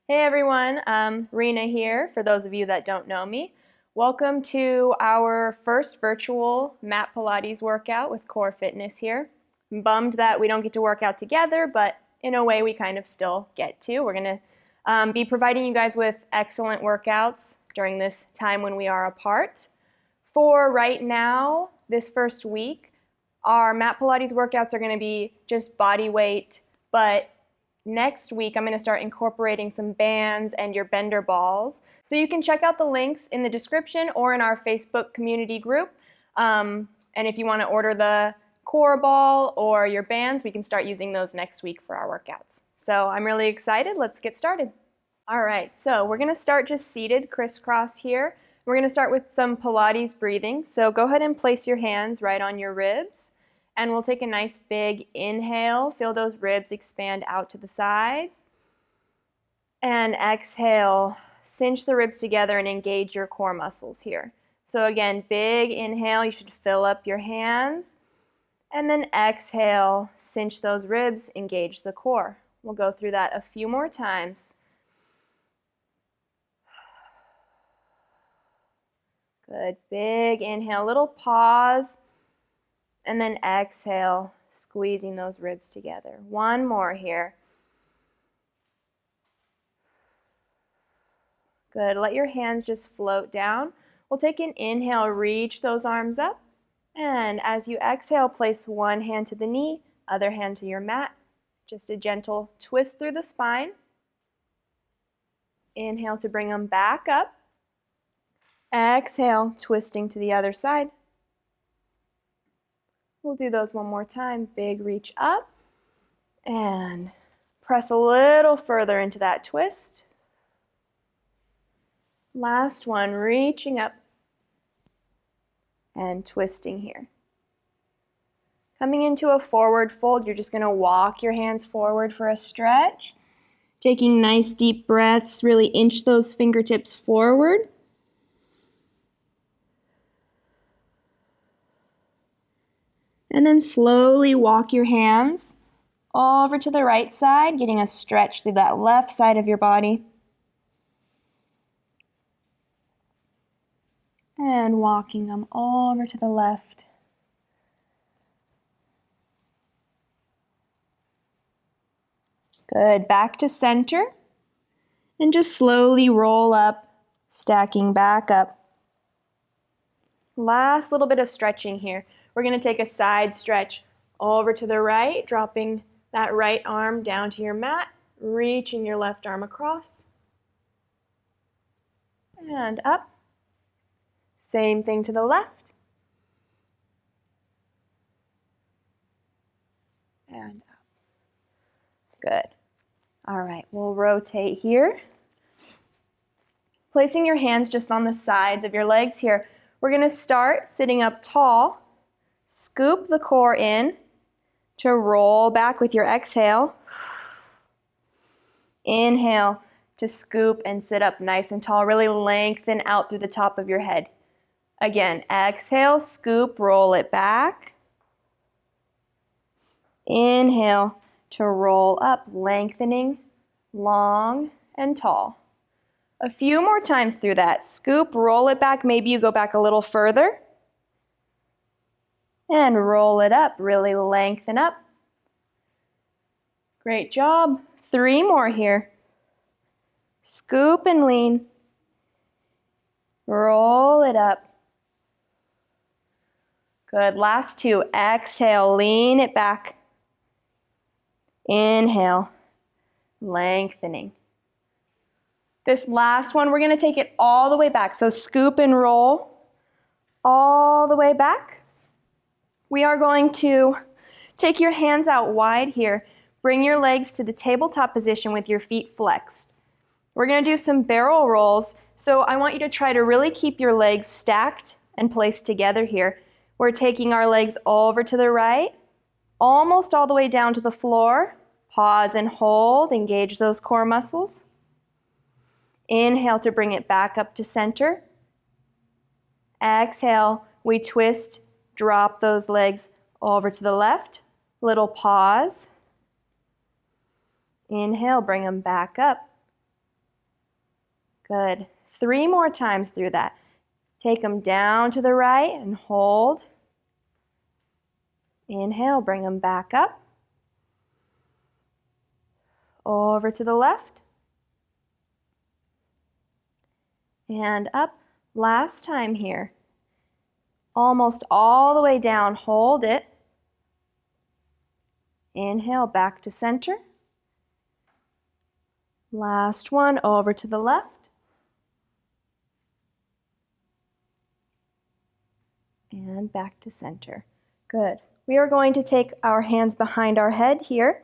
Hey everyone, Rena here, for those of you that don't know me. Welcome to our first virtual Mat Pilates workout with Core Fitness here. I'm bummed that we don't get to work out together, but in a way we kind of still get to. We're going to be providing you guys with excellent workouts during this time when we are apart. For right now, this first week, our Mat Pilates workouts are going to be just body weight, but next week, I'm going to start incorporating some bands and your bender balls. So you can check out the links in the description or in our Facebook community group. And if you want to order the core ball or your bands, we can start using those next week for our workouts. So I'm really excited. Let's get started. All right, so we're going to start just seated crisscross here. We're going to start with some Pilates breathing. So go ahead and place your hands right on your ribs. And we'll take a nice big inhale, feel those ribs expand out to the sides. And exhale, cinch the ribs together and engage your core muscles here. So again, big inhale, you should fill up your hands. And then exhale, cinch those ribs, engage the core. We'll go through that a few more times. Good, big inhale, little pause. And then exhale, squeezing those ribs together. One more here. Good, let your hands just float down. We'll take an inhale, reach those arms up. And as you exhale, place one hand to the knee, other hand to your mat. Just a gentle twist through the spine. Inhale to bring them back up. Exhale, twisting to the other side. We'll do those one more time. Big reach up and press a little further into that twist. Last one, reaching up and twisting here. Coming into a forward fold, you're just going to walk your hands forward for a stretch. Taking nice deep breaths, really inch those fingertips forward. And then slowly walk your hands over to the right side, getting a stretch through that left side of your body. And walking them over to the left. Good, back to center. And just slowly roll up, stacking back up. Last little bit of stretching here. We're going to take a side stretch over to the right, dropping that right arm down to your mat, reaching your left arm across, and up. Same thing to the left, and up. Good. All right, we'll rotate here. Placing your hands just on the sides of your legs here. We're going to start sitting up tall. Scoop the core in to roll back with your exhale. Inhale to scoop and sit up nice and tall. Really lengthen out through the top of your head. Again, exhale, scoop, roll it back. Inhale to roll up, lengthening, long and tall. A few more times through that. Scoop, roll it back. Maybe you go back a little further. And roll it up, really lengthen up. Great job. 3 more here. Scoop and lean. Roll it up. Good, last 2. Exhale, lean it back. Inhale, lengthening. This last one, we're going to take it all the way back. So scoop and roll all the way back. We are going to take your hands out wide here. Bring your legs to the tabletop position with your feet flexed. We're going to do some barrel rolls. So I want you to try to really keep your legs stacked and placed together here. We're taking our legs over to the right, almost all the way down to the floor. Pause and hold, engage those core muscles. Inhale to bring it back up to center. Exhale, we twist, drop those legs over to the left. Little pause. Inhale, bring them back up. Good. 3 more times through that. Take them down to the right and hold. Inhale, bring them back up. Over to the left. And up. Last time here. Almost all the way down, hold it. Inhale, back to center. Last one, over to the left. And back to center. Good. We are going to take our hands behind our head here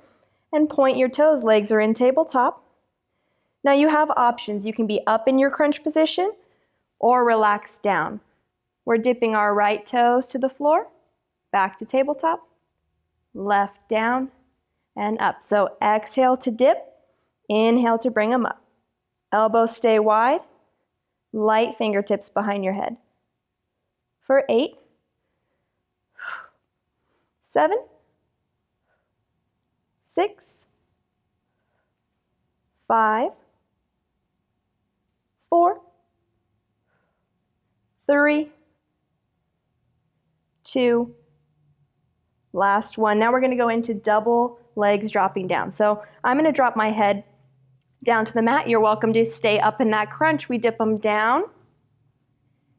and point your toes. Legs are in tabletop. Now you have options. You can be up in your crunch position or relax down. We're dipping our right toes to the floor, back to tabletop, left down, and up. So exhale to dip, inhale to bring them up. Elbows stay wide, light fingertips behind your head. For 8, 7, 6, 5, 4, 3, 2, last one. Now we're going to go into double legs dropping down. So I'm going to drop my head down to the mat. You're welcome to stay up in that crunch. We dip them down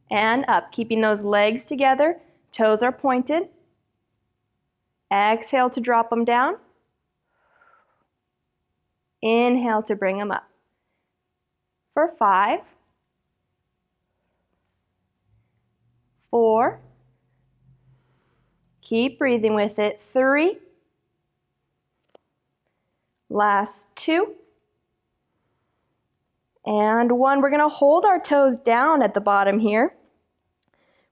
and up, keeping those legs together. Toes are pointed. Exhale to drop them down. Inhale to bring them up. For 5, 4, keep breathing with it. 3, last 2, and 1. We're going to hold our toes down at the bottom here,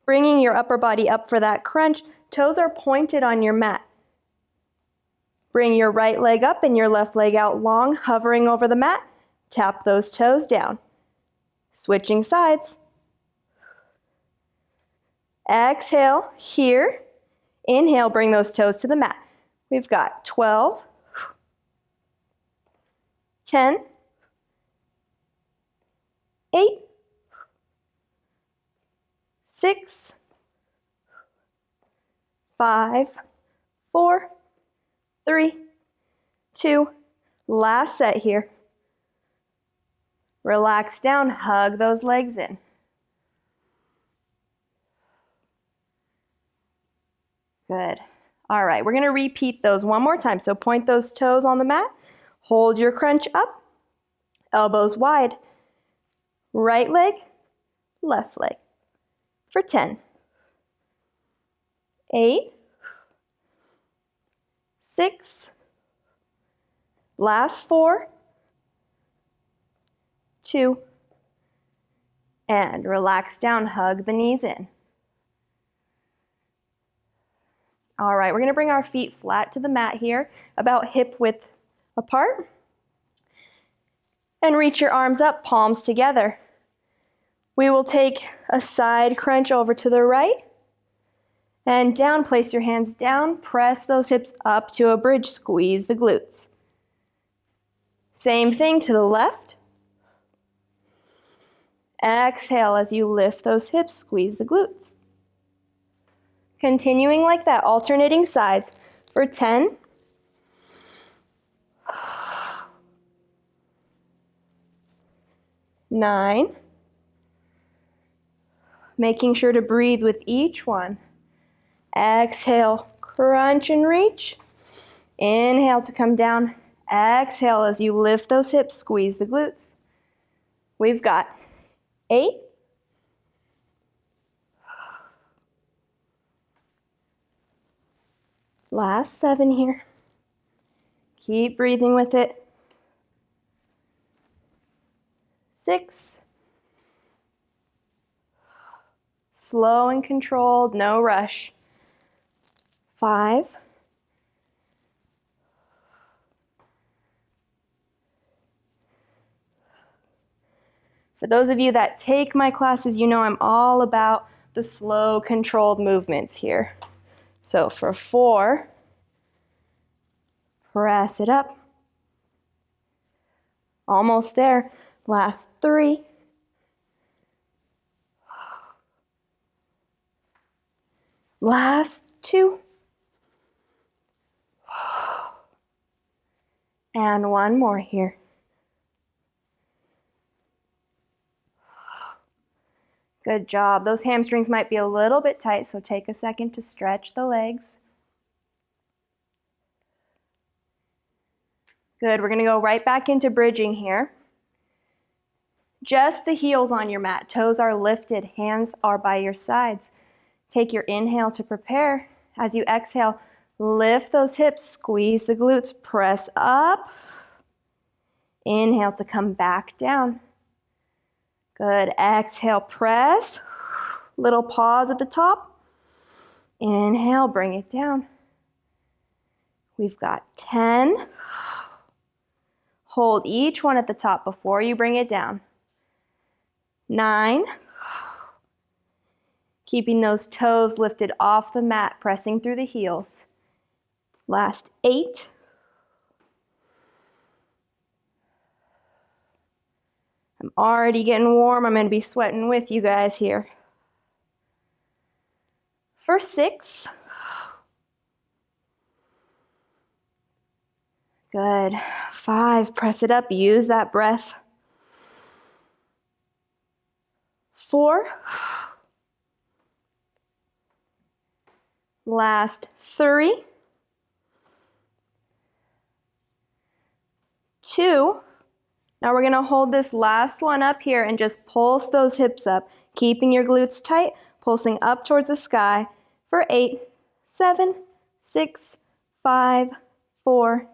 bringing your upper body up for that crunch. Toes are pointed on your mat. Bring your right leg up and your left leg out long, hovering over the mat. Tap those toes down. Switching sides. Exhale here. Inhale, bring those toes to the mat. We've got 12, 10, 8, 6, 5, 4, 3, 2, last set here. Relax down, hug those legs in. Good. All right, we're going to repeat those one more time. So point those toes on the mat. Hold your crunch up. Elbows wide. Right leg, left leg. For 10. 8. 6. Last 4. 2. And relax down, hug the knees in. All right, we're going to bring our feet flat to the mat here, about hip width apart. And reach your arms up, palms together. We will take a side crunch over to the right. And down, place your hands down, press those hips up to a bridge, squeeze the glutes. Same thing to the left. Exhale as you lift those hips, squeeze the glutes. Continuing like that, alternating sides for 10. 9. Making sure to breathe with each one. Exhale, crunch and reach. Inhale to come down. Exhale as you lift those hips, squeeze the glutes. We've got 8. 7 here. Keep breathing with it. 6. Slow and controlled, no rush. 5. 'For those of you that take my classes, you know I'm all about the slow, controlled movements here. So for 4, press it up. Almost there. Last 3. Last 2. And 1 more here. Good job. Those hamstrings might be a little bit tight, so take a second to stretch the legs. Good. We're going to go right back into bridging here. Just the heels on your mat. Toes are lifted. Hands are by your sides. Take your inhale to prepare. As you exhale, lift those hips, squeeze the glutes, press up. Inhale to come back down. Good. Exhale, press. Little pause at the top. Inhale, bring it down. We've got 10. Hold each one at the top before you bring it down. 9. Keeping those toes lifted off the mat, pressing through the heels. Last 8. I'm already getting warm. I'm going to be sweating with you guys here. For 6. Good. 5. Press it up. Use that breath. 4. Last 3. 2. Now we're going to hold this last one up here and just pulse those hips up, keeping your glutes tight, pulsing up towards the sky for 8, 7, 6, 5, 4,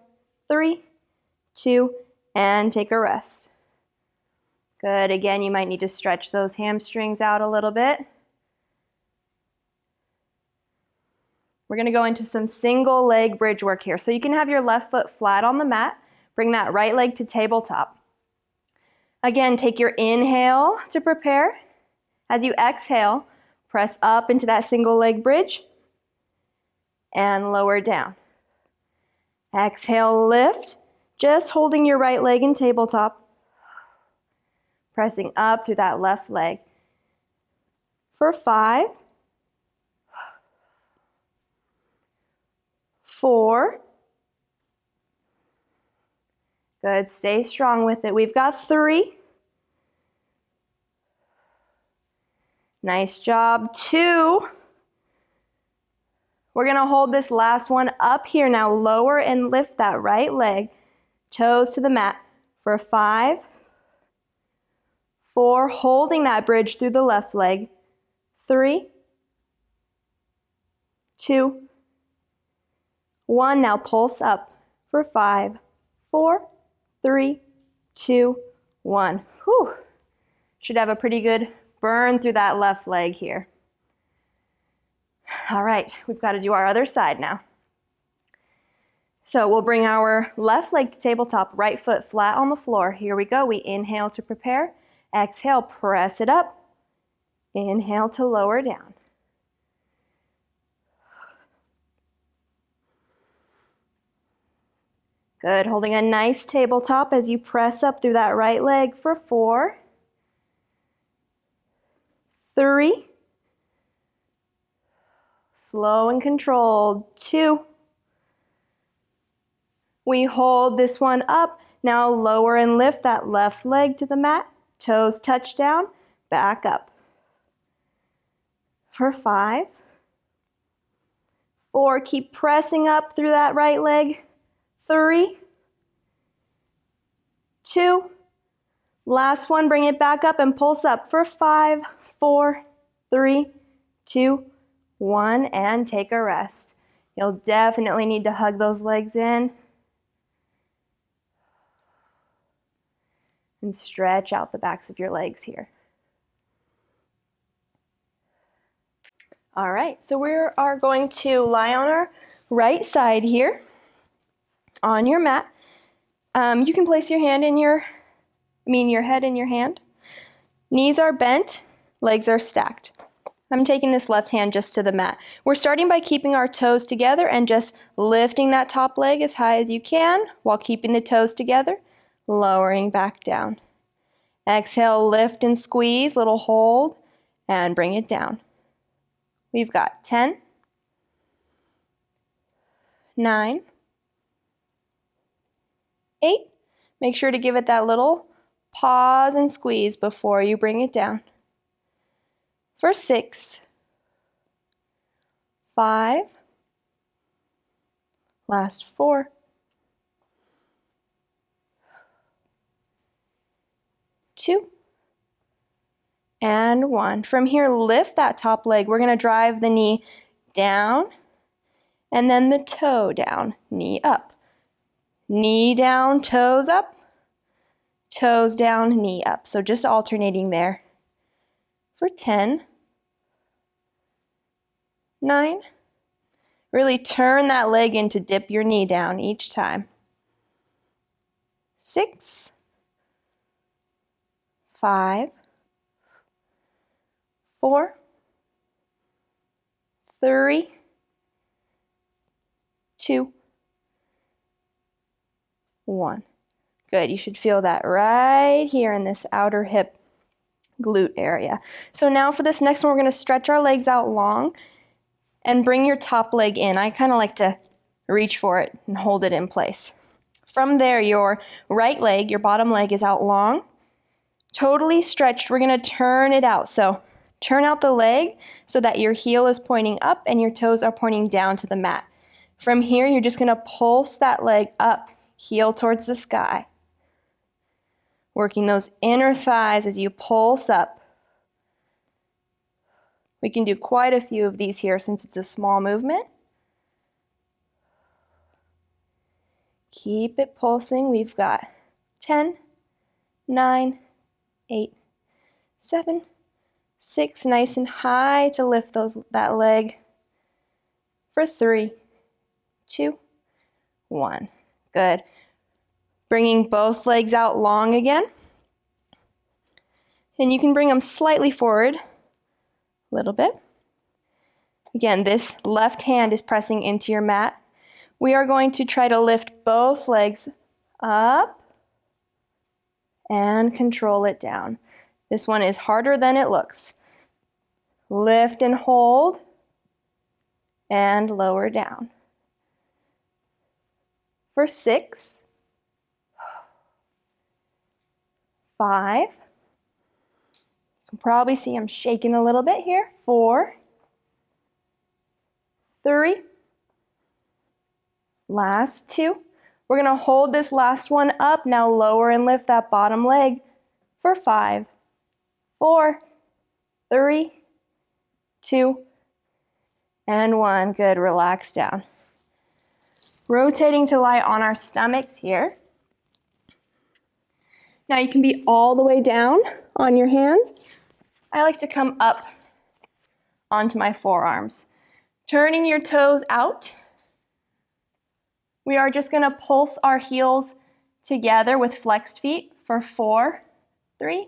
3, 2, and take a rest. Good. Again, you might need to stretch those hamstrings out a little bit. We're going to go into some single leg bridge work here. So you can have your left foot flat on the mat. Bring that right leg to tabletop. Again, take your inhale to prepare. As you exhale, press up into that single leg bridge and lower down. Exhale, lift, just holding your right leg in tabletop. Pressing up through that left leg. For 5, 4. Good, stay strong with it. We've got 3. Nice job. 2. We're going to hold this last one up here now. Lower and lift that right leg, toes to the mat for 5, 4, holding that bridge through the left leg, 3, 2, 1. Now pulse up for 5, 4, 3, 2, 1. Whew. Should have a pretty good burn through that left leg here. All right, we've got to do our other side now. So we'll bring our left leg to tabletop, right foot flat on the floor. Here we go. We inhale to prepare. Exhale, press it up. Inhale to lower down. Good, holding a nice tabletop as you press up through that right leg for 4, 3, slow and controlled, 2. We hold this one up. Now lower and lift that left leg to the mat. Toes touch down, back up. For 5, 4, keep pressing up through that right leg. 3, 2, last one, bring it back up and pulse up for 5, 4, 3, 2, 1, and take a rest. You'll definitely need to hug those legs in and stretch out the backs of your legs here. All right, so we are going to lie on our right side here on your mat. You can place your hand in your head in your hand. Knees are bent, legs are stacked. I'm taking this left hand just to the mat. We're starting by keeping our toes together and just lifting that top leg as high as you can while keeping the toes together, lowering back down. Exhale, lift and squeeze, little hold, and bring it down. We've got 10, 9, 8. Make sure to give it that little pause and squeeze before you bring it down. For 6, 5, last 4, 2, and 1. From here, lift that top leg. We're going to drive the knee down and then the toe down, knee up. Knee down, toes up, toes down, knee up. So just alternating there. For 10, 9, really turn that leg in to dip your knee down each time. 6, 5, 4, 3, 2, 1. Good, you should feel that right here in this outer hip glute area. So now for this next one, we're going to stretch our legs out long and bring your top leg in. I kind of like to reach for it and hold it in place. From there, your right leg, your bottom leg is out long, totally stretched. We're going to turn it out. So turn out the leg so that your heel is pointing up and your toes are pointing down to the mat. From here, you're just going to pulse that leg up, heel towards the sky. Working those inner thighs as you pulse up. We can do quite a few of these here since it's a small movement. Keep it pulsing. We've got 10, 9, 8, 7, 6, nice and high to lift that leg. For 3, 2, 1. Good. Bringing both legs out long again. And you can bring them slightly forward a little bit. Again, this left hand is pressing into your mat. We are going to try to lift both legs up and control it down. This one is harder than it looks. Lift and hold and lower down. For 6, 5, you can probably see I'm shaking a little bit here. 4, 3, last 2. We're going to hold this last one up. Now lower and lift that bottom leg for 5, 4, 3, 2, and 1. Good, relax down. Rotating to lie on our stomachs here. Now you can be all the way down on your hands. I like to come up onto my forearms. Turning your toes out. We are just going to pulse our heels together with flexed feet for 4, 3,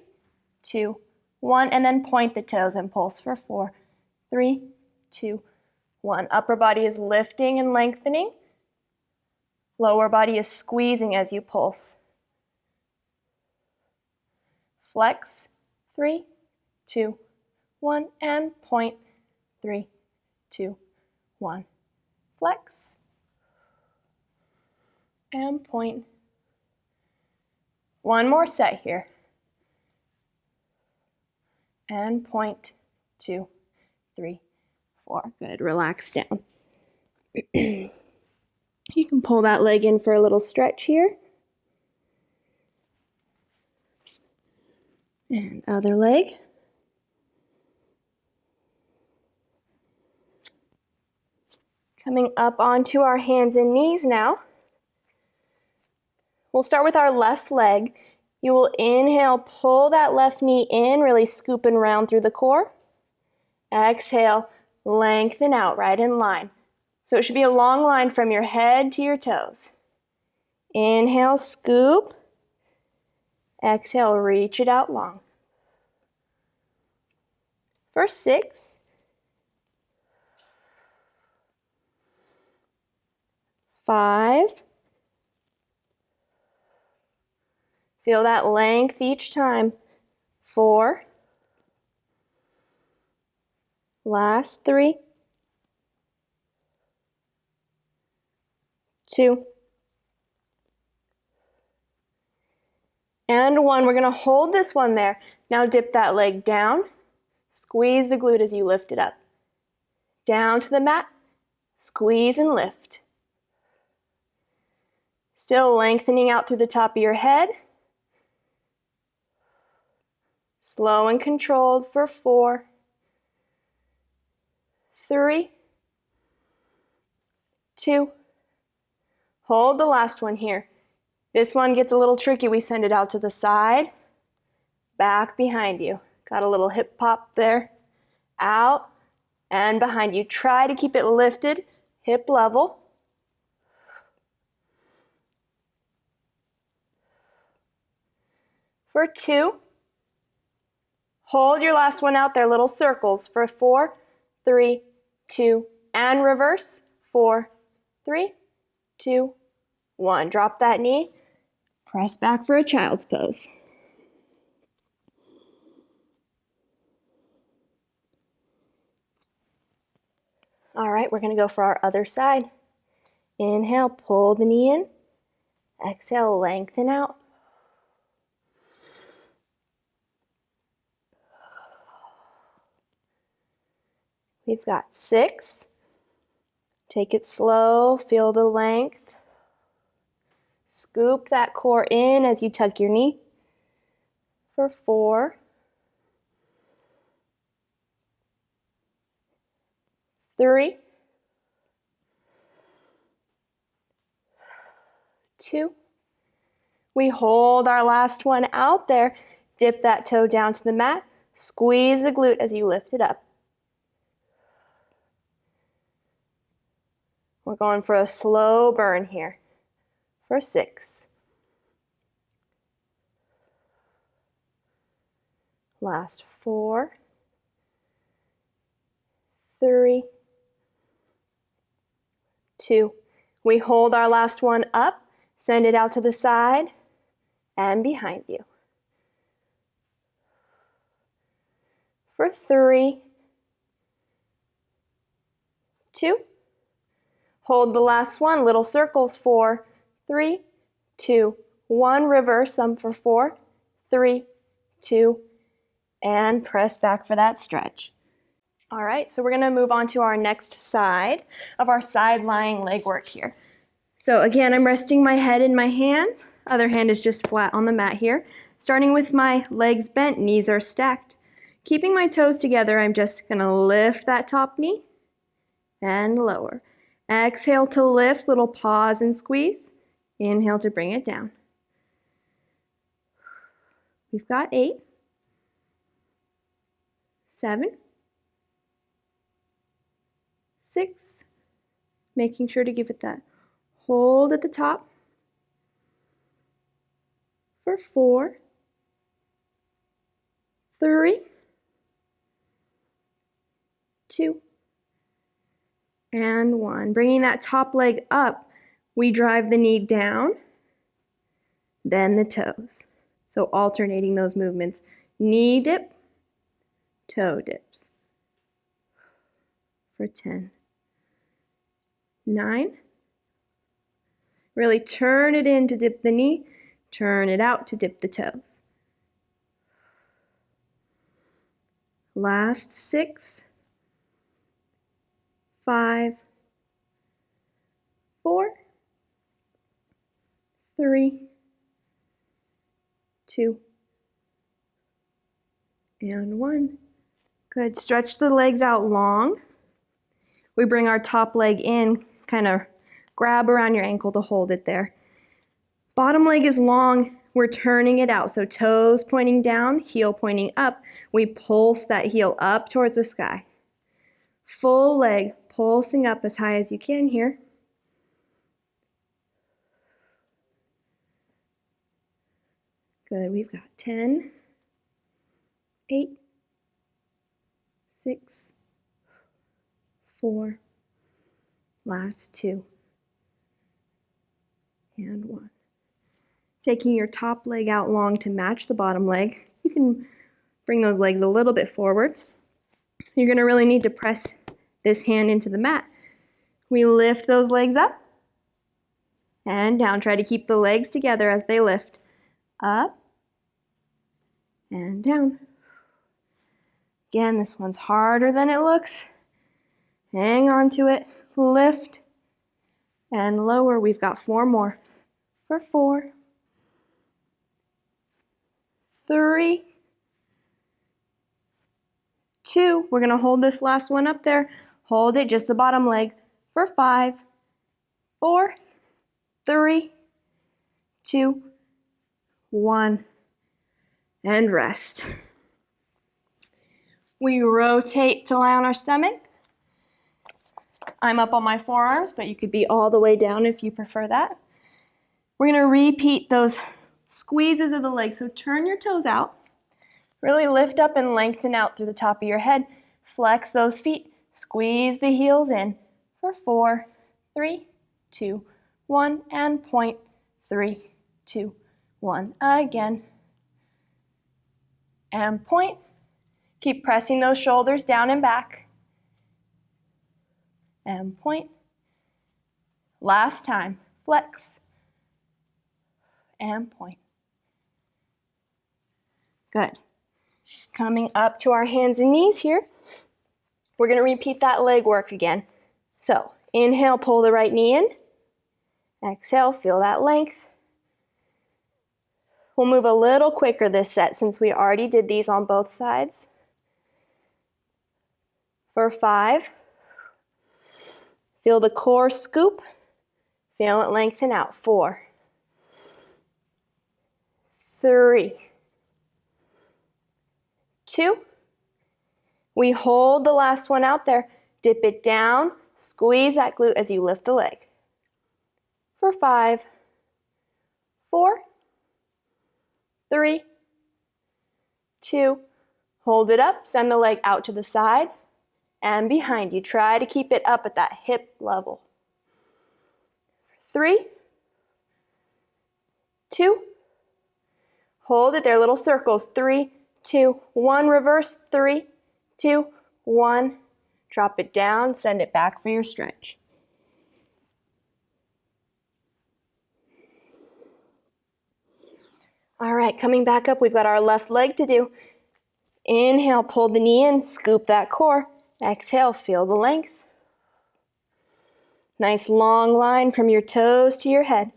2, 1, and then point the toes and pulse for 4, 3, 2, 1. Upper body is lifting and lengthening. Lower body is squeezing as you pulse. Flex, 3, 2, 1, and point, 3, 2, 1. Flex, and point. One more set here. And point, 2, 3, 4. Good, relax down. You can pull that leg in for a little stretch here. And other leg. Coming up onto our hands and knees now. We'll start with our left leg. You will inhale, pull that left knee in, really scoop and round through the core. Exhale, lengthen out, right in line. So it should be a long line from your head to your toes. Inhale, scoop. Exhale, reach it out long. For 6, 5. Feel that length each time. 4. Last 3. 2, and 1. We're going to hold this one there. Now dip that leg down. Squeeze the glute as you lift it up. Down to the mat. Squeeze and lift. Still lengthening out through the top of your head. Slow and controlled for 4, 3, 2. Hold the last one here. This one gets a little tricky. We send it out to the side, back behind you. Got a little hip pop there. Out and behind you. Try to keep it lifted, hip level. For 2. Hold your last one out there, little circles. For 4, 3, 2, and reverse. 4, 3, 2, 1. Drop that knee. Press back for a child's pose. All right, we're going to go for our other side. Inhale, pull the knee in. Exhale, lengthen out. We've got 6. Take it slow, feel the length. Scoop that core in as you tuck your knee. For 4, 3, 2. We hold our last one out there. Dip that toe down to the mat. Squeeze the glute as you lift it up. We're going for a slow burn here. For 6. Last 4, 3, 2. We hold our last one up, send it out to the side and behind you. For 3, 2. Hold the last one, little circles. 4, 3, 2, 1. Reverse them for 4, 3, 2, and press back for that stretch. All right, so we're going to move on to our next side of our side lying leg work here. So again, I'm resting my head in my hands. Other hand is just flat on the mat here. Starting with my legs bent, knees are stacked. Keeping my toes together, I'm just going to lift that top knee and lower. Exhale to lift, little pause and squeeze. Inhale to bring it down. We've got 8, 7, 6, making sure to give it that hold at the top. For 4, 3, 2, and 1. Bringing that top leg up, we drive the knee down, then the toes. So alternating those movements. Knee dip, toe dips. For 10, 9. Really turn it in to dip the knee, turn it out to dip the toes. Last 6, 5, 4, 3, 2, and 1. Good. Stretch the legs out long. We bring our top leg in, kind of grab around your ankle to hold it there. Bottom leg is long. We're turning it out. So toes pointing down, heel pointing up. We pulse that heel up towards the sky. Full leg pulsing up as high as you can here. Good. We've got 10, 8, 6, 4, last 2, and 1. Taking your top leg out long to match the bottom leg. You can bring those legs a little bit forward. You're going to really need to press this hand into the mat. We lift those legs up. and down. Try to keep the legs together as they lift. Up and down. Again, this one's harder than it looks. Hang on to it. Lift and lower. We've got 4 more. For 4, 3, 2. We're going to hold this last one up there. Hold it, just the bottom leg. For 5, 4, 3, 2, 1. And rest. We rotate to lie on our stomach. I'm up on my forearms, but you could be all the way down if you prefer that. We're going to repeat those squeezes of the legs. So turn your toes out. Really lift up and lengthen out through the top of your head. Flex those feet. Squeeze the heels in. For 4, 3, 2, 1. And point. 3, 2, 1. Again. And point. Keep pressing those shoulders down and back. And point. Last time. Flex. And point. Good. Coming up to our hands and knees here. We're going to repeat that leg work again. So, inhale, pull the right knee in. Exhale, feel that length. We'll move a little quicker this set since we already did these on both sides. For 5, feel the core scoop. Feel it lengthen out. 4, 3, 2. We hold the last one out there. Dip it down. Squeeze that glute as you lift the leg. For 5, 4, 3, 2. Hold it up. Send the leg out to the side and behind you. Try to keep it up at that hip level. 3, 2. Hold it there, little circles. 3, 2, 1. Reverse. 3, 2, 1. Drop it down. Send it back for your stretch. All right, coming back up, we've got our left leg to do. Inhale, pull the knee in, scoop that core. Exhale, feel the length. Nice long line from your toes to your head.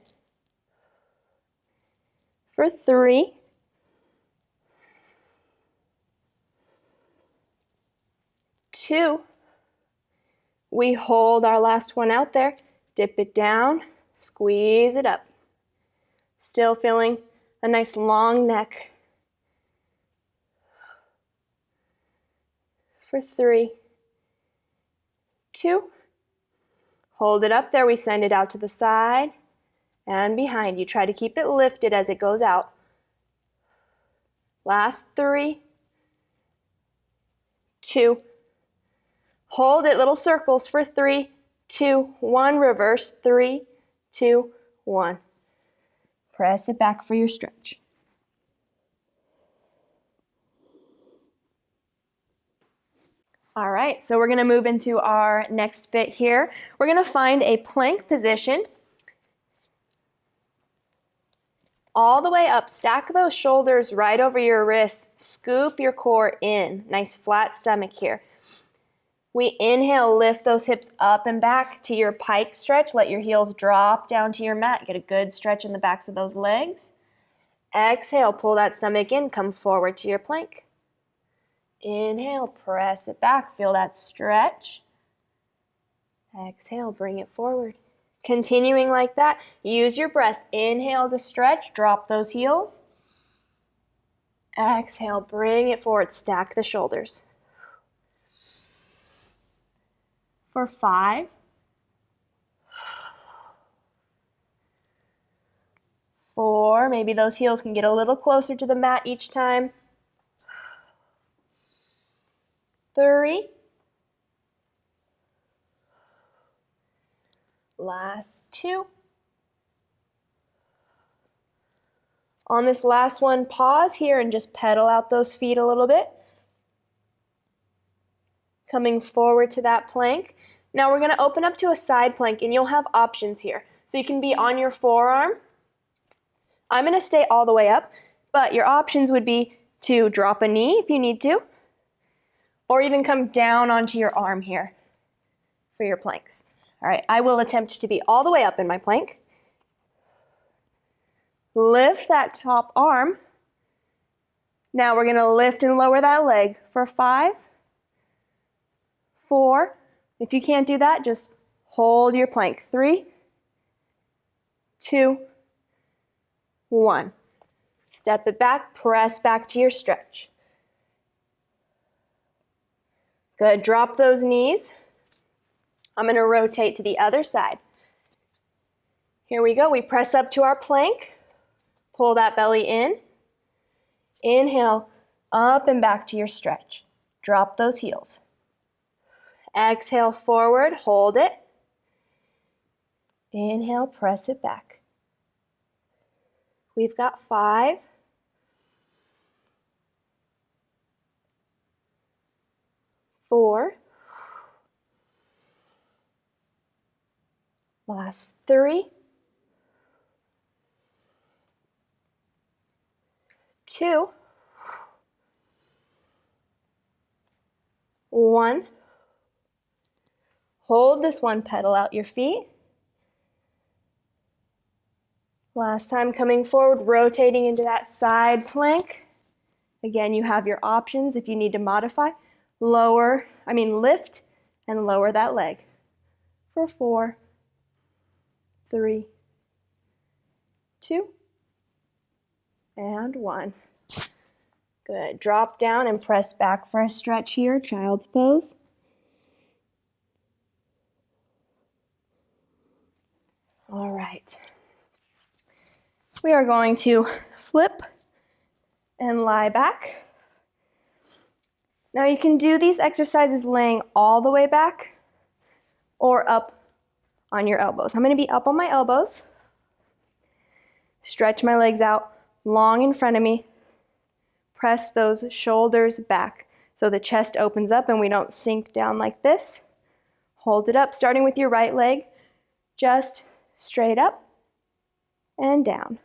For 3, 2, we hold our last one out there. Dip it down, squeeze it up. Still feeling a nice long neck. For 3, 2, hold it up there. We send it out to the side and behind you. Try to keep it lifted as it goes out. Last 3, 2, hold it, little circles for 3, 2, 1. Reverse. 3, 2, 1. Press it back for your stretch. All right, so we're going to move into our next bit here. We're going to find a plank position. All the way up, stack those shoulders right over your wrists. Scoop your core in. Nice flat stomach here. We inhale, lift those hips up and back to your pike stretch. Let your heels drop down to your mat. Get a good stretch in the backs of those legs. Exhale, pull that stomach in. Come forward to your plank. Inhale, press it back. Feel that stretch. Exhale, bring it forward. Continuing like that, use your breath. Inhale to stretch, drop those heels. Exhale, bring it forward, stack the shoulders. For 5, 4, maybe those heels can get a little closer to the mat each time. 3, last 2. On this last one, pause here and just pedal out those feet a little bit. Coming forward to that plank. Now we're going to open up to a side plank and you'll have options here. So you can be on your forearm. I'm going to stay all the way up, but your options would be to drop a knee if you need to, or even come down onto your arm here for your planks. All right, I will attempt to be all the way up in my plank. Lift that top arm. Now we're going to lift and lower that leg for 5, 4. If you can't do that, just hold your plank. 3, 2, 1. Step it back, press back to your stretch. Good, drop those knees. I'm going to rotate to the other side. Here we go, we press up to our plank. Pull that belly in. Inhale, up and back to your stretch. Drop those heels. Exhale forward, hold it. Inhale, press it back. We've got 5, 4, last 3, 2, 1. Hold this one, pedal out your feet. Last time coming forward, rotating into that side plank. Again, you have your options if you need to modify. Lift and lower that leg for 4, 3, 2, and 1. Good. Drop down and press back for a stretch here, child's pose. All right. We are going to flip and lie back. Now you can do these exercises laying all the way back or up on your elbows. I'm going to be up on my elbows. Stretch my legs out long in front of me. Press those shoulders back so the chest opens up and we don't sink down like this. Hold it up, starting with your right leg, just straight up and down.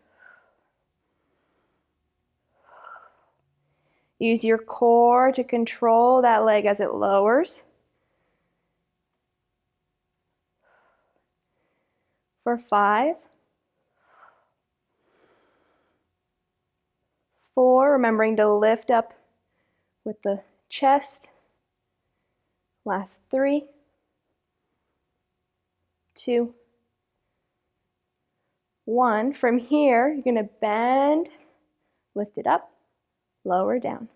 Use your core to control that leg as it lowers. For 5, 4, remembering to lift up with the chest. Last 3, 2, 1. From here, you're going to bend, lift it up, lower down.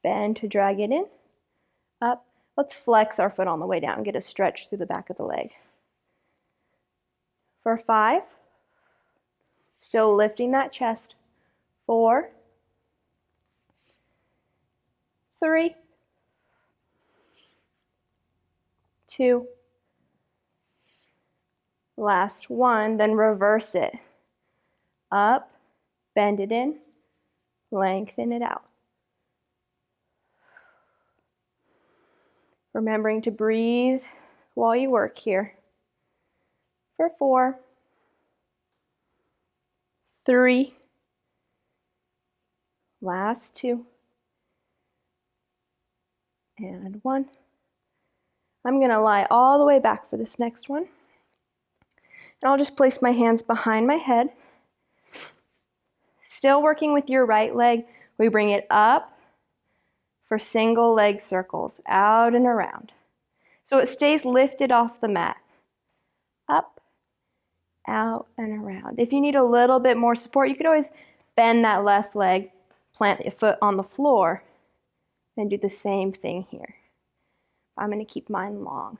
Bend to drag it in, up. Let's flex our foot on the way down, get a stretch through the back of the leg. For 5, still lifting that chest. 4, 3, 2, last 1, then reverse it. Up, bend it in, lengthen it out. Remembering to breathe while you work here. For 4, 3, last 2, and 1. I'm going to lie all the way back for this next one. And I'll just place my hands behind my head. Still working with your right leg, we bring it up for single leg circles, out and around. So it stays lifted off the mat. Up, out, and around. If you need a little bit more support, you could always bend that left leg, plant your foot on the floor, and do the same thing here. I'm going to keep mine long.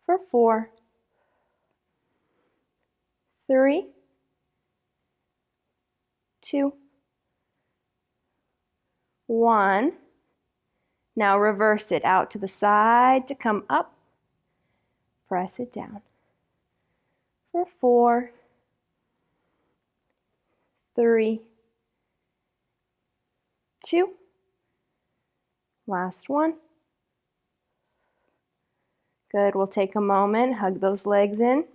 For 4, 3, 2, 1. Now reverse it out to the side to come up. Press it down. For 4, 3, 2, last 1. Good, we'll take a moment, hug those legs in.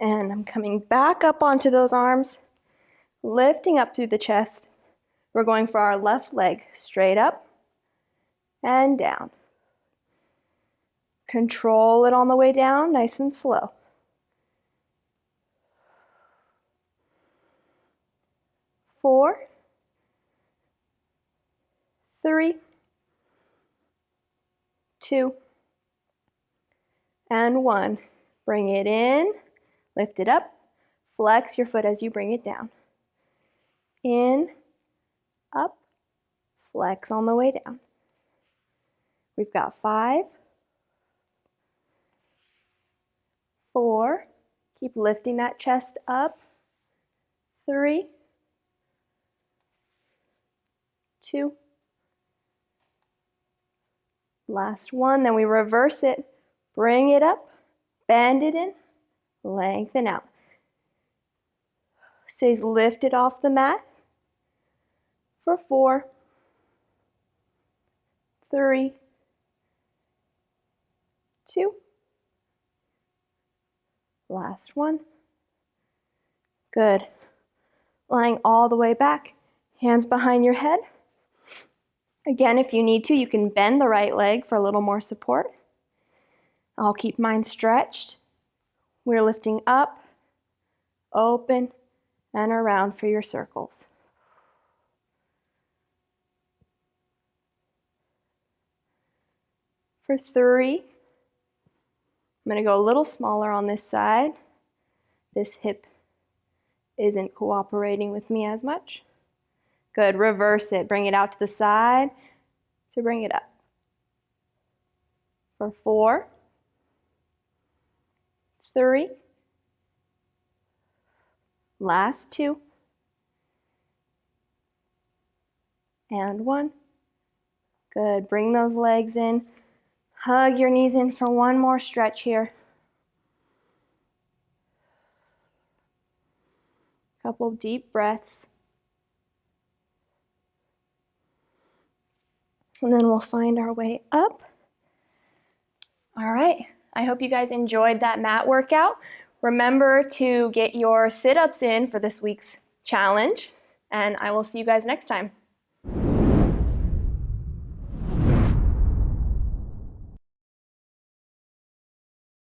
And I'm coming back up onto those arms, lifting up through the chest. We're going for our left leg, straight up and down. Control it on the way down, nice and slow. 4, 3, 2, and 1. Bring it in, lift it up, flex your foot as you bring it down. In, up, flex on the way down. We've got 5, 4, keep lifting that chest up, 3, 2, last one, then we reverse it, bring it up, bend it in, lengthen out. Stays lifted off the mat for 4, 3, 2, last one. Good. Lying all the way back, hands behind your head. Again, if you need to, you can bend the right leg for a little more support. I'll keep mine stretched. We're lifting up, open, and around for your circles. For 3, I'm going to go a little smaller on this side. This hip isn't cooperating with me as much. Good, reverse it. Bring it out to the side to bring it up. For 4, 3, last 2, and 1. Good, bring those legs in. Hug your knees in for one more stretch here. Couple deep breaths. And then we'll find our way up. All right, I hope you guys enjoyed that mat workout. Remember to get your sit-ups in for this week's challenge, and I will see you guys next time.